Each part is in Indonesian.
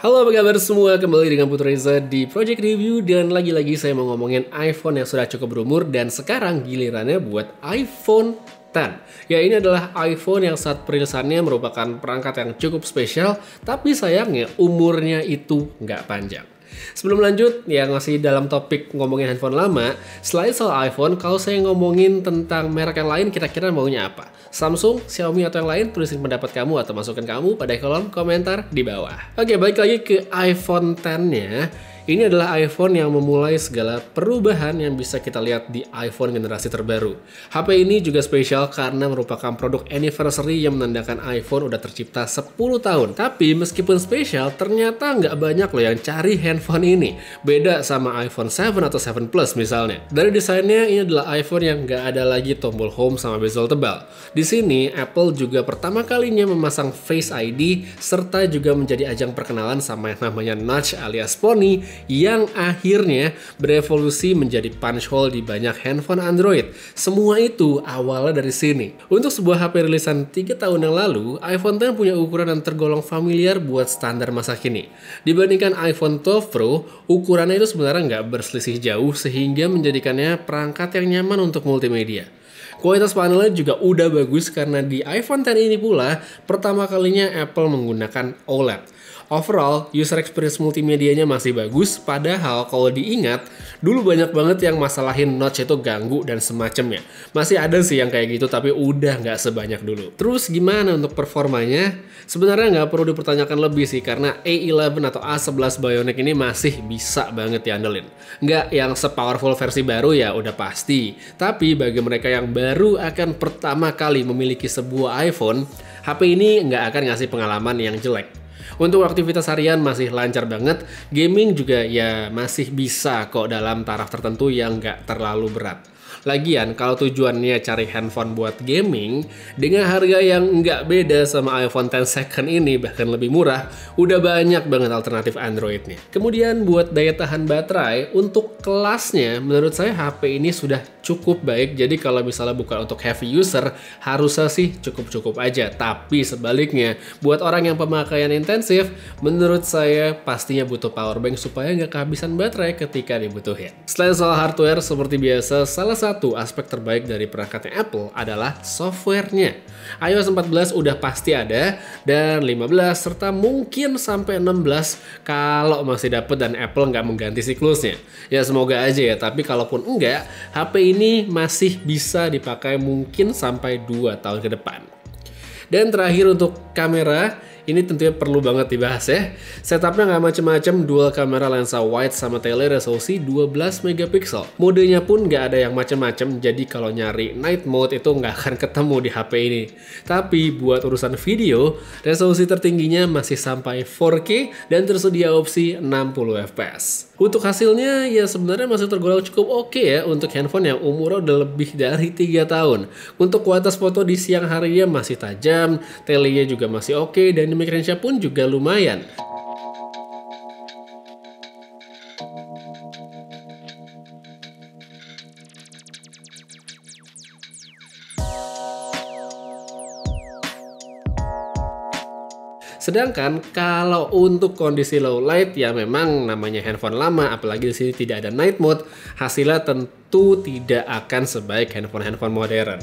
Halo, apa kabar semua? Kembali dengan Putra Reza di Project Review. Dan lagi-lagi saya mau ngomongin iPhone yang sudah cukup berumur. Dan sekarang gilirannya buat iPhone X. Ya, ini adalah iPhone yang saat perilisannya merupakan perangkat yang cukup spesial. Tapi sayangnya umurnya itu nggak panjang. Sebelum lanjut, ya masih dalam topik ngomongin handphone lama. Selain soal iPhone, kalau saya ngomongin tentang merek yang lain, kira-kira maunya apa? Samsung, Xiaomi, atau yang lain? Tulisin pendapat kamu atau masukkan kamu pada kolom komentar di bawah. Oke, balik lagi ke iPhone X-nya. Ini adalah iPhone yang memulai segala perubahan yang bisa kita lihat di iPhone generasi terbaru. HP ini juga spesial karena merupakan produk anniversary yang menandakan iPhone udah tercipta 10 tahun. Tapi meskipun spesial, ternyata nggak banyak loh yang cari handphone ini. Beda sama iPhone 7 atau 7 Plus misalnya. Dari desainnya, ini adalah iPhone yang nggak ada lagi tombol home sama bezel tebal. Di sini, Apple juga pertama kalinya memasang Face ID, serta juga menjadi ajang perkenalan sama yang namanya Notch alias Pony, yang akhirnya berevolusi menjadi punch hole di banyak handphone Android. Semua itu awalnya dari sini. Untuk sebuah HP rilisan 3 tahun yang lalu, iPhone X punya ukuran yang tergolong familiar buat standar masa kini. Dibandingkan iPhone 12 Pro, ukurannya itu sebenarnya nggak berselisih jauh sehingga menjadikannya perangkat yang nyaman untuk multimedia. Kualitas panelnya juga udah bagus karena di iPhone X ini pula pertama kalinya Apple menggunakan OLED. Overall, user experience multimedianya masih bagus, padahal kalau diingat, dulu banyak banget yang masalahin notch itu ganggu dan semacamnya. Masih ada sih yang kayak gitu, tapi udah nggak sebanyak dulu. Terus gimana untuk performanya? Sebenarnya nggak perlu dipertanyakan lebih sih, karena A11 atau A11 Bionic ini masih bisa banget diandelin. Nggak yang sepowerful versi baru ya udah pasti, tapi bagi mereka yang baru akan pertama kali memiliki sebuah iPhone, HP ini nggak akan ngasih pengalaman yang jelek. Untuk aktivitas harian masih lancar banget, gaming juga ya masih bisa kok dalam taraf tertentu yang nggak terlalu berat. Lagian kalau tujuannya cari handphone buat gaming, dengan harga yang nggak beda sama iPhone X second ini bahkan lebih murah, udah banyak banget alternatif Androidnya. Kemudian buat daya tahan baterai, untuk kelasnya menurut saya HP ini sudah cukup baik, jadi kalau misalnya bukan untuk heavy user, harusnya sih cukup-cukup aja. Tapi sebaliknya, buat orang yang pemakaian intensif, menurut saya pastinya butuh power bank supaya nggak kehabisan baterai ketika dibutuhin. Selain soal hardware, seperti biasa, salah satu aspek terbaik dari perangkatnya Apple adalah softwarenya. iOS 14 udah pasti ada, dan 15 serta mungkin sampai 16 kalau masih dapet dan Apple nggak mengganti siklusnya. Ya semoga aja ya, tapi kalaupun enggak, HP ini masih bisa dipakai mungkin sampai 2 tahun ke depan. Dan terakhir untuk kamera, ini tentunya perlu banget dibahas ya. Setupnya nggak macem-macem, dual kamera lensa wide sama tele resolusi 12 megapiksel. Modenya pun nggak ada yang macem-macem, jadi kalau nyari night mode itu nggak akan ketemu di HP ini. Tapi buat urusan video, resolusi tertingginya masih sampai 4K dan tersedia opsi 60 fps. Untuk hasilnya ya sebenarnya masih tergolong cukup oke ya untuk handphone yang umurnya udah lebih dari 3 tahun. Untuk kualitas foto di siang harinya masih tajam, telenya juga masih oke, dan dynamic range-nya pun juga lumayan. Sedangkan kalau untuk kondisi low light ya memang namanya handphone lama, apalagi di sini tidak ada night mode, hasilnya tentu tidak akan sebaik handphone modern.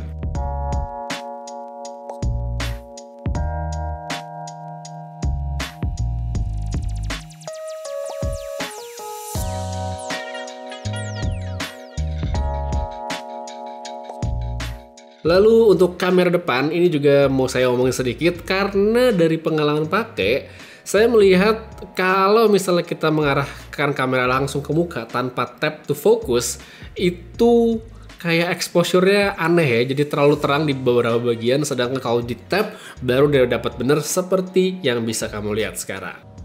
Lalu untuk kamera depan ini juga mau saya omongin sedikit karena dari pengalaman pakai saya melihat kalau misalnya kita mengarahkan kamera langsung ke muka tanpa tap to focus itu kayak exposure-nya aneh ya, jadi terlalu terang di beberapa bagian, sedangkan kalau di tap baru dia dapat bener seperti yang bisa kamu lihat sekarang.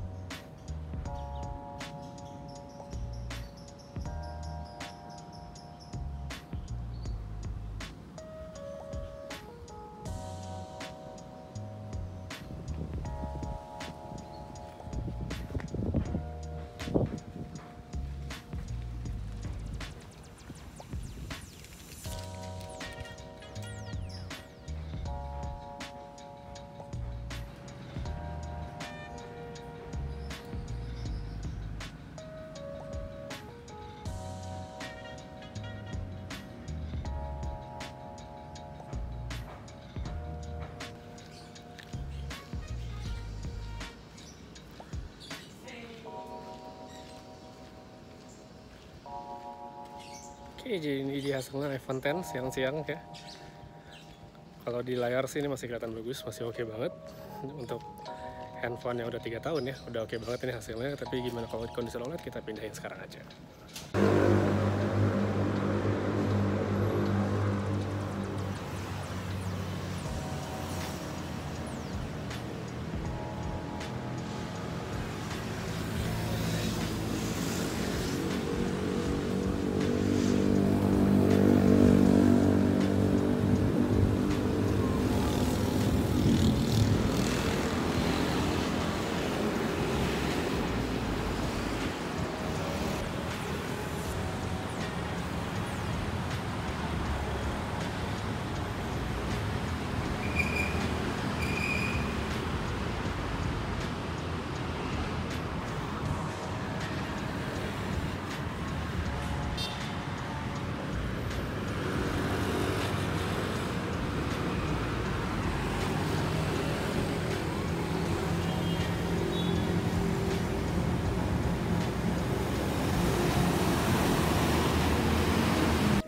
Oke, jadi ini dia hasilnya iPhone X siang-siang ya. Kalau di layar sih ini masih kelihatan bagus, masih oke banget. Untuk handphone yang udah 3 tahun ya, udah oke banget ini hasilnya. Tapi gimana kalau kondisi OLED, kita pindahin sekarang aja.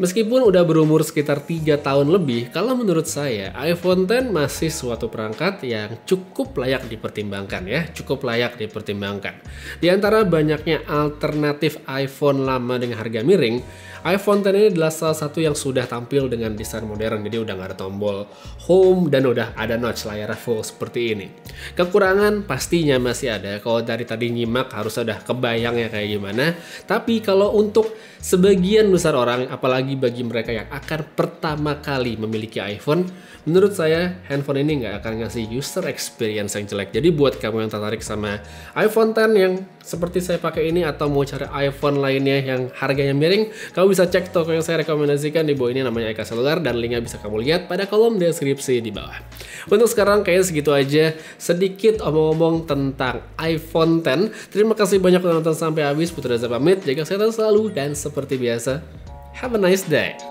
Meskipun udah berumur sekitar 3 tahun lebih, kalau menurut saya iPhone X masih suatu perangkat yang cukup layak dipertimbangkan ya, cukup layak dipertimbangkan. Di antara banyaknya alternatif iPhone lama dengan harga miring, iPhone X ini adalah salah satu yang sudah tampil dengan desain modern, jadi udah nggak ada tombol home dan udah ada notch layar full seperti ini. Kekurangan pastinya masih ada, kalau dari tadi nyimak harus udah kebayang ya kayak gimana. Tapi kalau untuk sebagian besar orang, apalagi bagi mereka yang akan pertama kali memiliki iPhone, menurut saya handphone ini nggak akan ngasih user experience yang jelek. Jadi buat kamu yang tertarik sama iPhone X yang seperti saya pakai ini atau mau cari iPhone lainnya yang harganya miring, kamu bisa cek toko yang saya rekomendasikan di bawah ini, namanya Eka Seluler, dan linknya bisa kamu lihat pada kolom deskripsi di bawah. Untuk sekarang kayaknya segitu aja, sedikit omong-omong tentang iPhone X. Terima kasih banyak udah nonton sampai habis. Putra Reza pamit, jaga kesehatan selalu, dan seperti biasa, have a nice day.